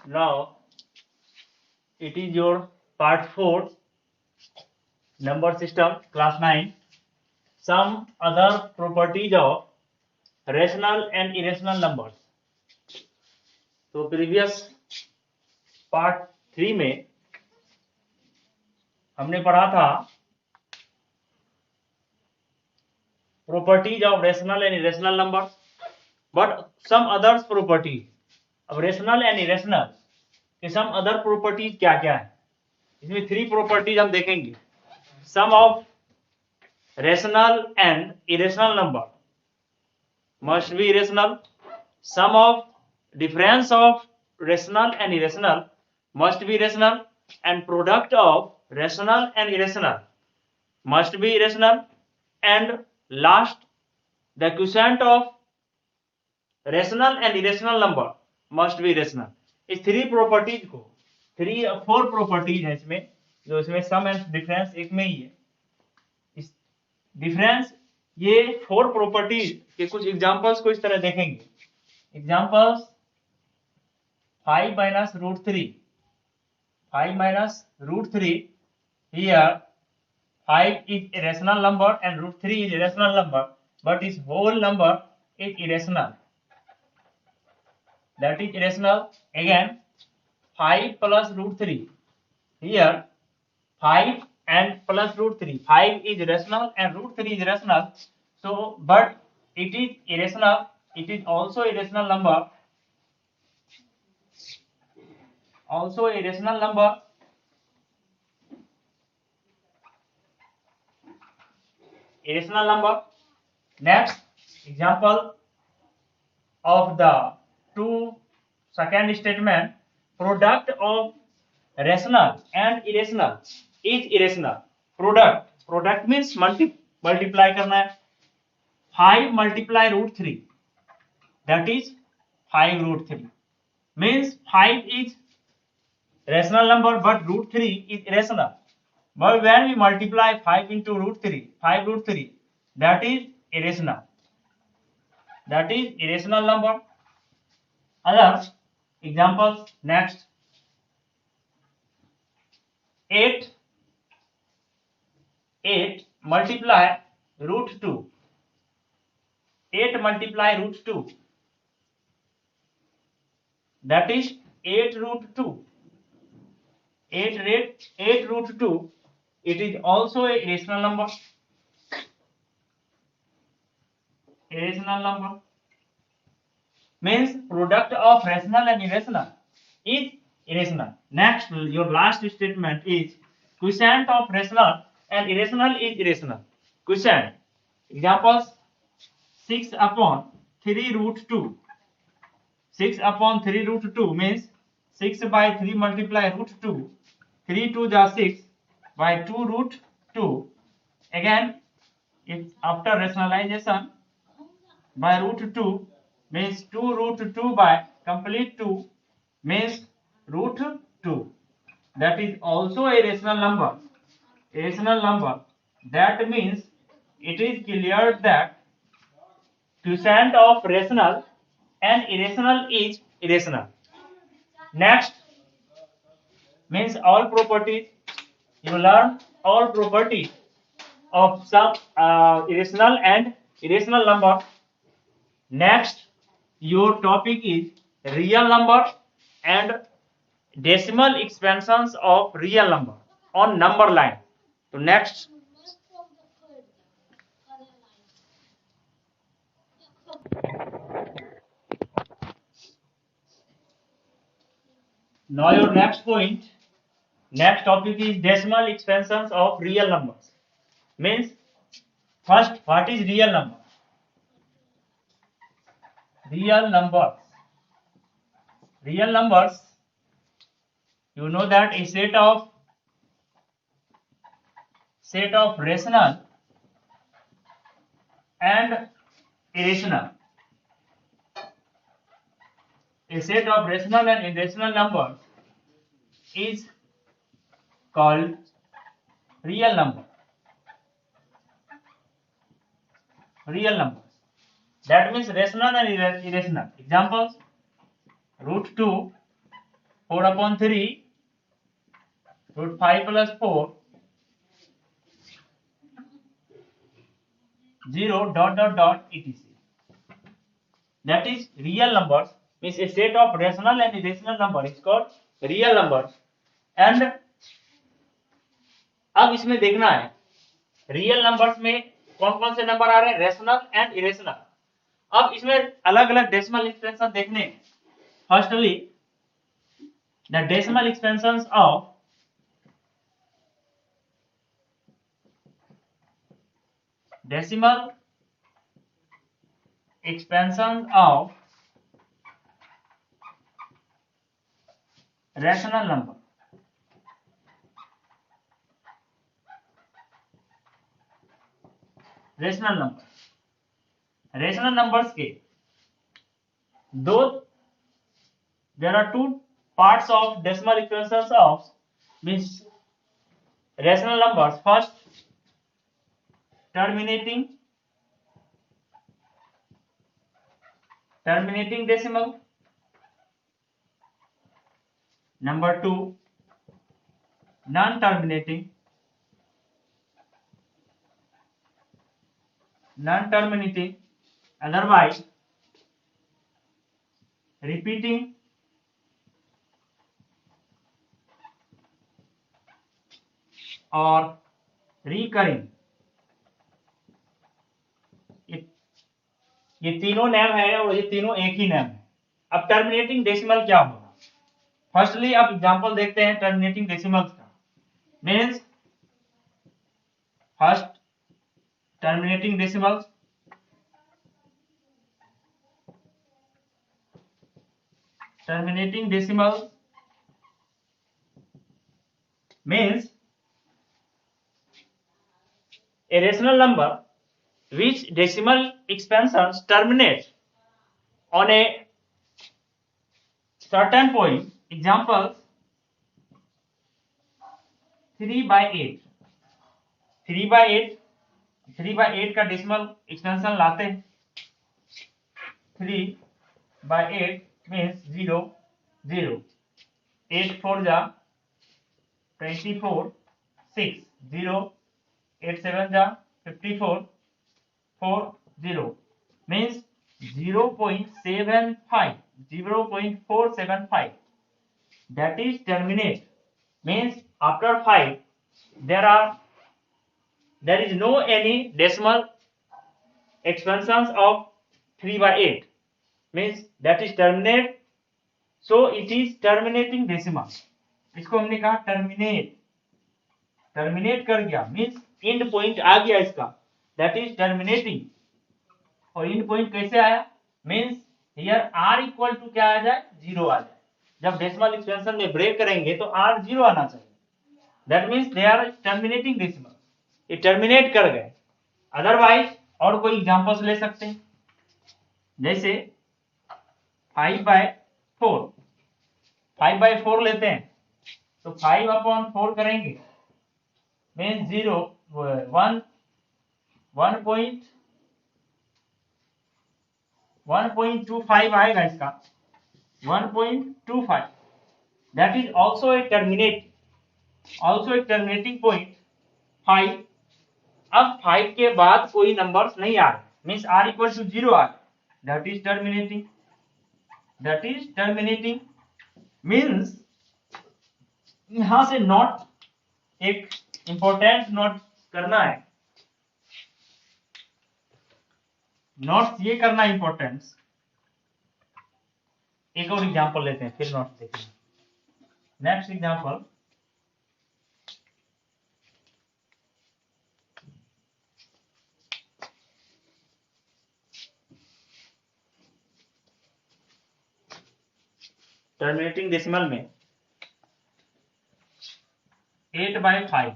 Now it is your part 4, number system, class 9. Some other properties of rational and irrational numbers. तो previous part 3 में हमने पढ़ा था properties of rational and irrational numbers, but some others properties. अब rational and irrational के some other properties क्या क्या है? इसमें 3 properties हम देखेंगे. Sum of rational and irrational number must be irrational. Sum of difference of rational and irrational must be rational, and product of rational and irrational must be irrational, and last the quotient of rational and irrational number must be rational. इस 3 properties को 4 properties है इसमें, जो इसमें सम and difference एक में ही है. इस डिफरेंस ये 4 प्रॉपर्टीज के कुछ एग्जांपल्स को इस तरह देखेंगे. Examples 5 minus root 3. 5 minus root 3. Here 5 is a rational number and root 3 is a rational number, but its whole number is irrational. That is irrational. Again 5 plus root 3. Here 5 and plus root 3. 5 is rational and root 3 is rational. So, but it is irrational. It is also a rational number. Also a rational number. Irrational number. Next example of the second statement, product of rational and irrational is irrational. Product means multiply करना है. 5 multiply root 3, that is 5 root 3, means 5 is rational number but root 3 is irrational. But when we multiply 5 into root 3, 5 root 3, that is irrational. That is irrational number. Other examples, next 8 multiply root 2. 8 multiply root 2, that is 8 root 2. 8 root 2, it is also a irrational number. Irrational number means product of rational and irrational is irrational. Next, your last statement is quotient of rational and irrational is irrational. Quotient. Examples 6 upon 3 root 2. 6 upon 3 root 2 means 6 by 3 multiply root 2. 3 2 is 6 by 2 root 2. Again, if after rationalization by root 2 means 2 root 2 by complete 2 means root 2. That is also a rational number. A rational number. That means it is clear that quotient of rational and irrational is irrational. Next means all properties. You learn all properties of some irrational and irrational number. Next, your topic is real number and decimal expansions of real number on number line. So next, now your next point, next topic is decimal expansions of real numbers. Means first, what is real number? Real numbers. Real numbers, you know that a set of rational and irrational. A set of rational and irrational numbers is called real number. Real numbers. That means rational and irrational. Examples: root 2, 4/3 √5 + 4 0 ... etc. That is real numbers, means a set of rational and irrational number is called real numbers. And अब इसमें देखना है real numbers में कौन कौन से number आ रहे हैं, रेशनल एंड इरेशनल. अब इसमें अलग अलग डेसिमल एक्सपेंशन देखने. Firstly the decimal expansions of rational number. Rational numbers के दो, there are two parts of decimal expressions of means rational numbers. First, terminating decimal. Number two, non-terminating otherwise repeating और recurring. ये तीनों name है और ये तीनों एक ही नेम है. अब टर्मिनेटिंग डेसिमल क्या होगा? फर्स्टली अब एग्जांपल देखते हैं टर्मिनेटिंग डेसिमल्स का. Means first terminating decimals. Means a rational number which decimal expansions terminate on a certain point. Examples 3/8. 3/8 का डेसिमल एक्सपेंशन लाते हैं. 3/8 means 0 0. 8 4 जा 24 6 0. 8 7 जा 54 4 0 means 0.475. That is terminate. Means after 5 there is no any decimal expansions of 3/8. Means that is terminate. So it is terminating decimal. इसको हमने कहा terminate कर गया. Means end point आ गया इसका. That is terminating. और end point कैसे आया? Means here r equal to क्या आ जाए? 0 आ जाए. जब डेसिमल एक्सपेंशन में ब्रेक करेंगे तो r 0 आना चाहिए. That means they are terminating decimal. ये टर्मिनेट कर गए. अदरवाइज और कोई एग्जांपल्स ले सकते हैं. जैसे 5/4 लेते हैं तो 5/4 करेंगे मीन 0 1.25 आएगा इसका. 1.25. That is also a terminating point 5. अब 5 के बाद कोई नंबर्स नहीं आ रहे. मीन्स r इक्वल टू 0 आ गया. That is terminating. मीन्स यहां से नोट एक इंपॉर्टेंट नोट करना है. नोट्स ये करना इंपॉर्टेंस. एक और एग्जांपल लेते हैं फिर नोट्स देखेंगे. नेक्स्ट एग्जांपल टर्मिनेटिंग डेसिमल में 8/5.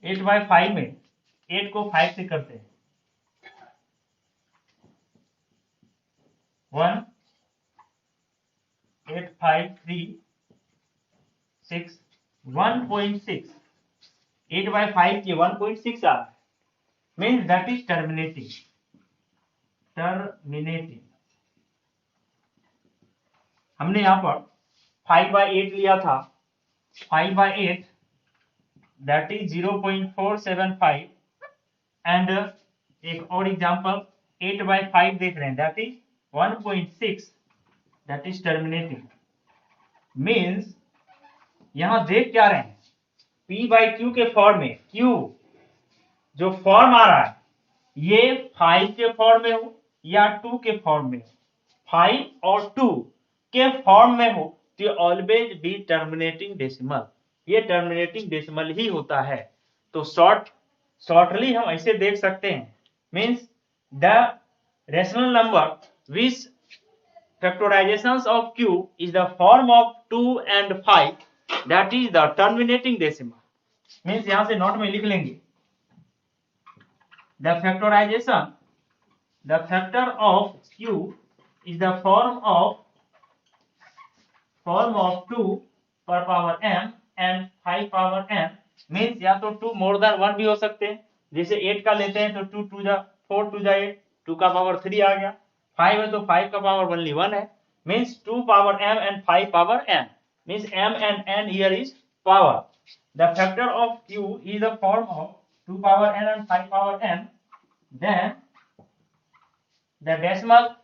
8/5 में 8 को 5 से करते हैं. 1 8 5 3 6 1.6. 8/5 के 1.6 आ रहा है. Means that is terminating. हमने यहां पर 5/8 लिया था, 5/8 that is 0.475 and एक और एग्जांपल 8/5 देख रहे हैं that is 1.6 that is terminating means यहां देख क्या रहे हैं P/Q के फॉर्म में Q जो फॉर्म आ रहा है ये 5 के फॉर्म में हो या 2 के फॉर्म में हो, 5 और 2 के फॉर्म में हो तो ऑलवेज बी टर्मिनेटिंग डेसिमल, ये टर्मिनेटिंग डेसिमल ही होता है। तो शॉर्टली हम ऐसे देख सकते हैं means the rational number which factorizations of q is the form of 2 and 5 that is the terminating decimal means यहां से नोट में लिख लेंगे the factor of q is the form of 2 per power m and 5 power m means या तो 2 more than 1 भी हो सकते हैं, जैसे 8 का लेते हैं तो 2 2 जा 4 2 जा 8 2 का पावर 3 आ गया, 5 है तो 5 का पावर ओनली 1 है means 2 power m and 5 power n means m and n here is power. The factor of q is the form of 2 power n and 5 power n. Then the decimal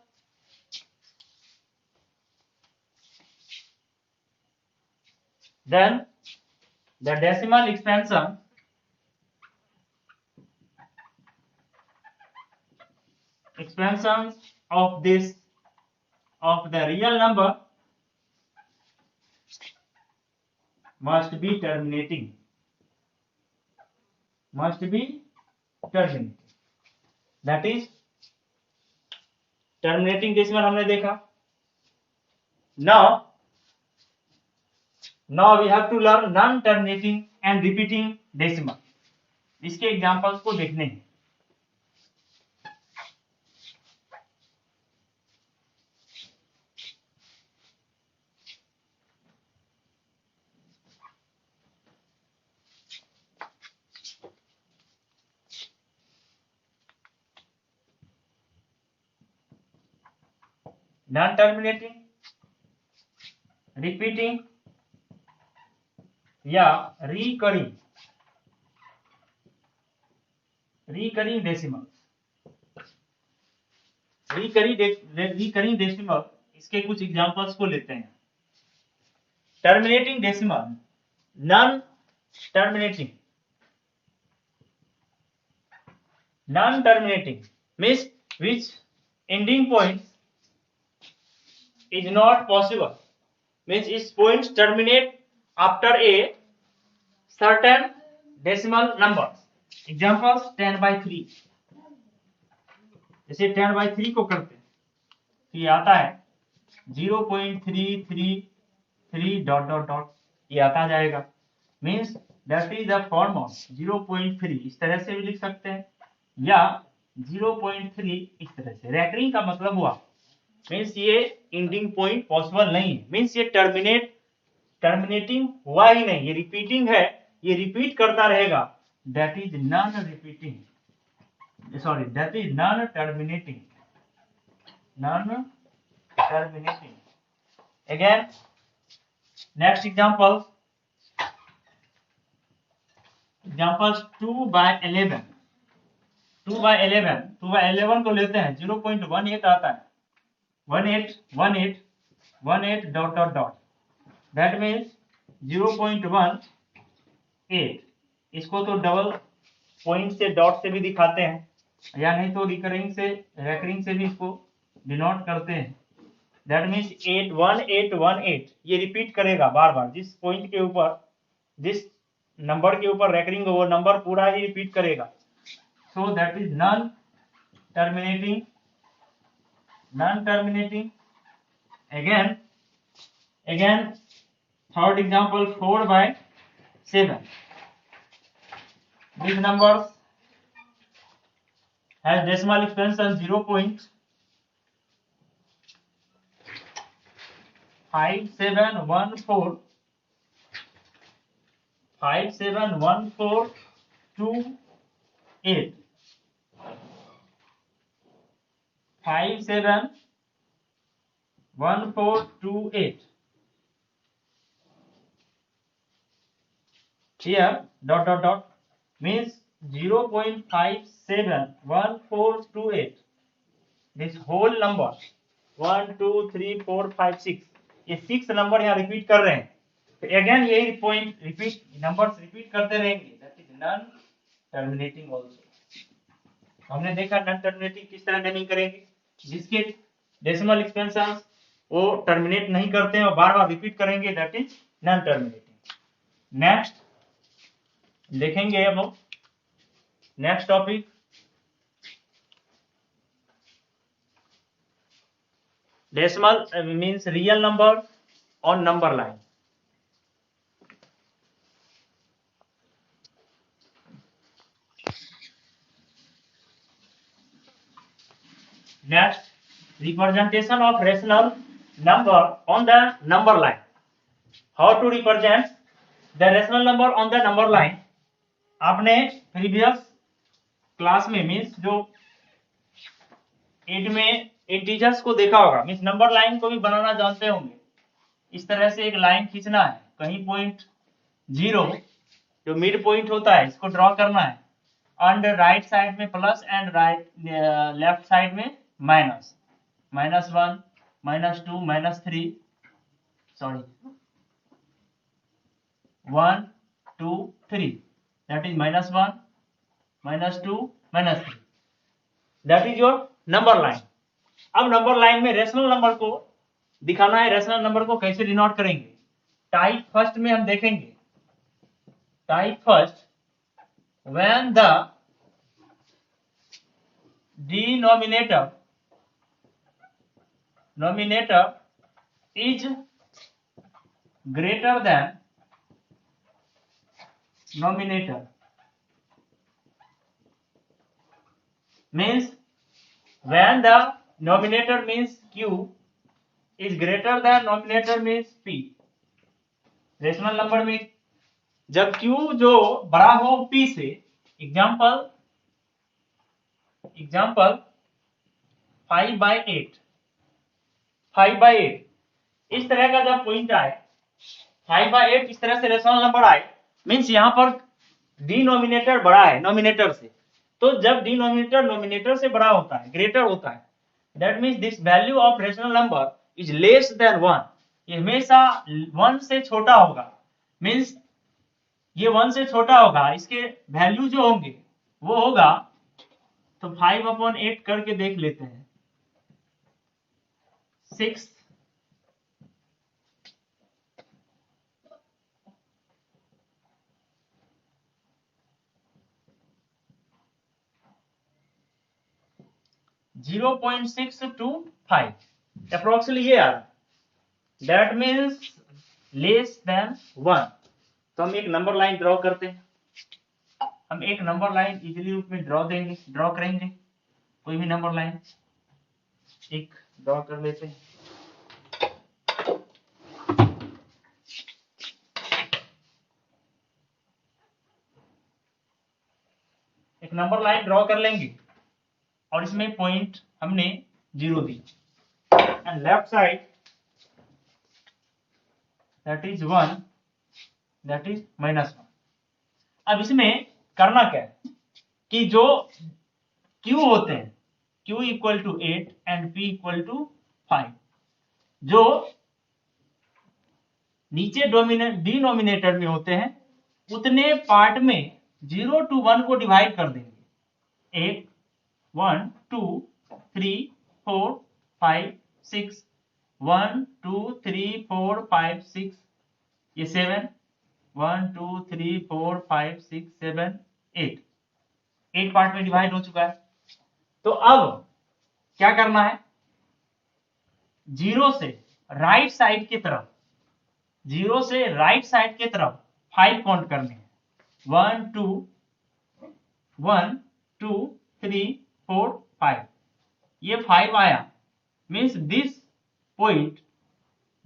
expansions of the real number must be terminating. That is terminating decimal हमने देखा. Now we have to learn non-terminating and repeating decimal. इसके examples को देखने हैं. Non-terminating, repeating या recurring decimal. recurring decimal इसके कुछ examples को लेते हैं. Terminating decimal, non terminating means which ending point is not possible means its points terminate after a certain decimal number. Examples 10/3 जैसे 10/3 को करते हैं तो ये आता है 0.333 डॉट डॉट डॉट ये आता जाएगा means that is the form of 0.3 इस तरह से भी लिख सकते हैं या 0.3 इस तरह से. रैकरिंग का मतलब हुआ मीन्स ये एंडिंग पॉइंट पॉसिबल नहीं है मीन्स ये टर्मिनेटिंग हुआ ही नहीं, ये रिपीटिंग है, ये रिपीट करता रहेगा. That is non terminating. Again next examples 2/11 2/11 को लेते हैं 0.18 आता है 18 dot dot dot that means 0.18. इसको तो डबल पॉइंट से डॉट से भी दिखाते हैं या नहीं तो रेकरिंग से भी इसको डिनोट करते हैं. दैट मीन्स 1818 ये रिपीट करेगा बार बार, जिस पॉइंट के ऊपर जिस नंबर के ऊपर रेकरिंग वो नंबर पूरा ही रिपीट करेगा. So that is non terminating. Again third example 4/7. These numbers has decimal expansion 0.5714 571428 571428 here dot dot dot means 0.571428. This whole number 1 2 3 4 5 6, ये 6 नंबर यहाँ रिपीट कर रहे हैं, तो अगेन यही पॉइंट रिपीट, नंबर्स रिपीट करते रहेंगे, that is non terminating also. हमने देखा नॉन टर्मिनेटिंग किस तरह नेमिंग करेंगे, जिसके डेसिमल एक्सपेंशंस वो टर्मिनेट नहीं करते हैं और बार बार रिपीट करेंगे, that is non terminating. Next देखेंगे अब next topic, decimal means real number on number line। next, representation of rational number on the number line। how to represent the rational number on the number line, आपने previous class में means जो 8 में integers को देखा होगा, means number line को भी बनाना जानते होंगे। इस तरह से एक लाइन खींचना है, कहीं पॉइंट 0 जो मिड पॉइंट होता है इसको ड्रॉ करना है, एंड राइट साइड में plus and right left side में minus, -1 -2 -3, sorry 1 2 3, that is -1 -2 -3, that is your number line. अब नंबर लाइन में रेशनल नंबर को दिखाना है, रेशनल नंबर को कैसे डिनोट करेंगे, टाइप फर्स्ट में हम देखेंगे। Type first, when the denominator is greater than nominator, means when the nominator means q is greater than nominator means p। Rational number में जब q जो बड़ा हो p से, एग्जाम्पल 5/8, 5/8 इस तरह का जब पॉइंट आए, 5/8 इस तरह से रेशनल नंबर आए, मीन्स यहां पर डिनोमिनेटर बड़ा है नोमिनेटर से, तो जब डिनोमिनेटर नोमिनेटर से बड़ा होता है, ग्रेटर होता है, that means this value of rational number is less than 1, ये हमेशा 1 से छोटा होगा, मीन्स ये 1 से छोटा होगा, इसके वैल्यू जो होंगे वो होगा, तो 5/8 करके देख लेते हैं, 6 0.625 अप्रोक्सीमेटली ये आ रहा, दैट मीन्स लेस देन 1। तो हम एक नंबर लाइन ड्रॉ करते हैं, हम एक नंबर लाइन इजीली रूप में ड्रॉ करेंगे, कोई भी नंबर लाइन एक ड्रॉ कर लेते हैं। एक नंबर लाइन ड्रॉ कर लेंगे और इसमें पॉइंट हमने 0 दी, and left side that is 1, that is -1। अब इसमें करना क्या है कि जो q होते हैं, q = 8 एंड p = 5, जो नीचे डिनोमिनेटर में होते हैं उतने पार्ट में 0 to 1 को डिवाइड कर देंगे। 8 1 2 3 4 5 6, 1 2 3 4 5 6, ये 7, 1 2 3 4 5 6 7 8, 8 पार्ट में डिवाइड हो चुका है। तो अब क्या करना है, 0 से राइट साइड की तरफ, 0 से राइट साइड की तरफ 5 काउंट करने हैं, 1 2 1 2 3 4 5, ये 5 आया, means this point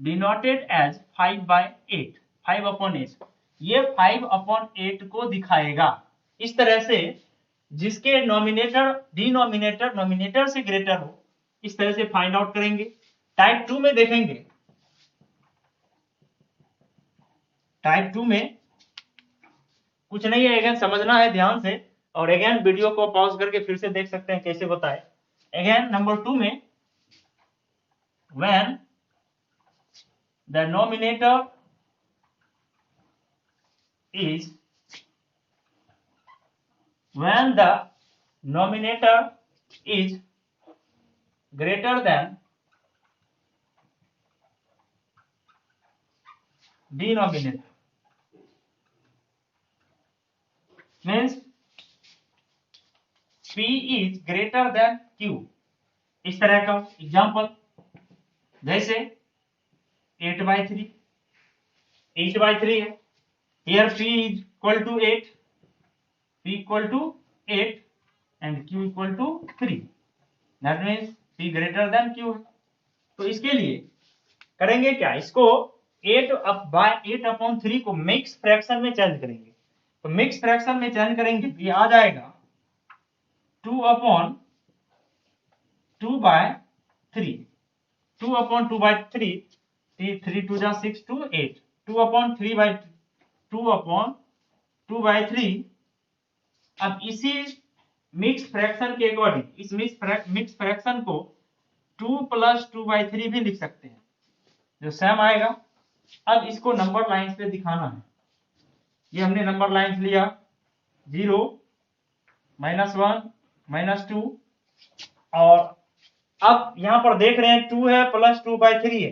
denoted as 5/8, 5/8, ये 5/8 को दिखाएगा। इस तरह से जिसके नोमिनेटर से ग्रेटर हो, इस तरह से फाइंड आउट करेंगे। टाइप 2 में देखेंगे, टाइप 2 में कुछ नहीं है, अगेन समझना है ध्यान से, और अगेन वीडियो को पॉज करके फिर से देख सकते हैं कैसे होता है। अगेन नंबर 2 में when the nominator is greater than denominator, means P is greater than Q। इस तरह का एग्जाम्पल, जैसे 8/3 है, here P is equal to 8, P equal to 8 and Q equal to 3, that means P greater than Q है। तो इसके लिए करेंगे क्या, इसको 8/3 को मिक्स फ्रैक्शन में चेंज करेंगे। तो मिक्स फ्रैक्शन में चेंज करेंगे तो ये आ जाएगा 2/2/3, 2/2/3, 3 2 जा 6 2 8, 2/3। अब इसी मिक्स फ्रैक्शन के अकॉर्डिंग इस मिक्स फ्रैक्शन को 2 + 2/3 भी लिख सकते हैं, जो सेम आएगा। अब इसको नंबर लाइंस पे दिखाना है। ये हमने नंबर लाइंस लिया 0 -1 -2, और अब यहां पर देख रहे हैं 2 है प्लस 2/3 है,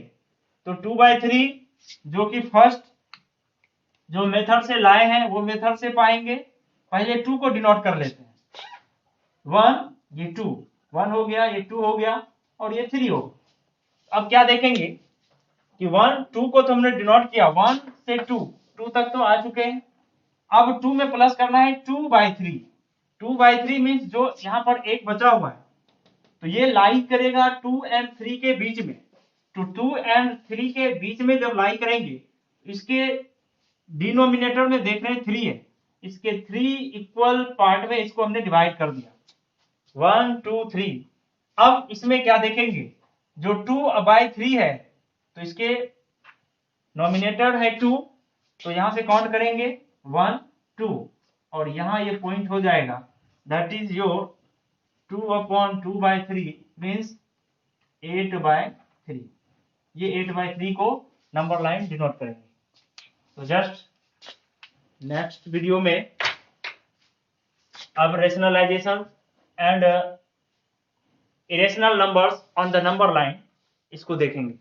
तो 2/3 जो कि फर्स्ट जो मेथड से लाए हैं वो मेथड से पाएंगे। पहले 2 को डिनोट कर लेते हैं, 1 ये 2 1 हो गया, ये 2 हो गया और ये 3 हो गया। अब क्या देखेंगे कि 1 2 को तो हमने डिनोट किया, 1 से 2 तक तो आ चुके हैं। अब 2 में प्लस करना है 2/3, 2/3 मीन्स जो यहाँ पर एक बचा हुआ है, तो ये लाई करेगा 2 और 3 के बीच में। तो 2 और 3 के बीच में जब लाई करेंगे, इसके डिनोमिनेटर में देख रहे हैं 3 है, इसके 3 इक्वल पार्ट में इसको हमने डिवाइड कर दिया 1 2 3। अब इसमें क्या देखेंगे, जो 2/3 है तो इसके नॉमिनेटर है 2, तो यहां से काउंट करेंगे 1 2, और यहां ये पॉइंट हो जाएगा, दैट इज योर 2/2/3 मीन्स 8/3। ये 8/3 को नंबर लाइन डिनोट करेंगे। तो जस्ट नेक्स्ट वीडियो में अब rationalisation and irrational numbers on the number line इसको देखेंगे।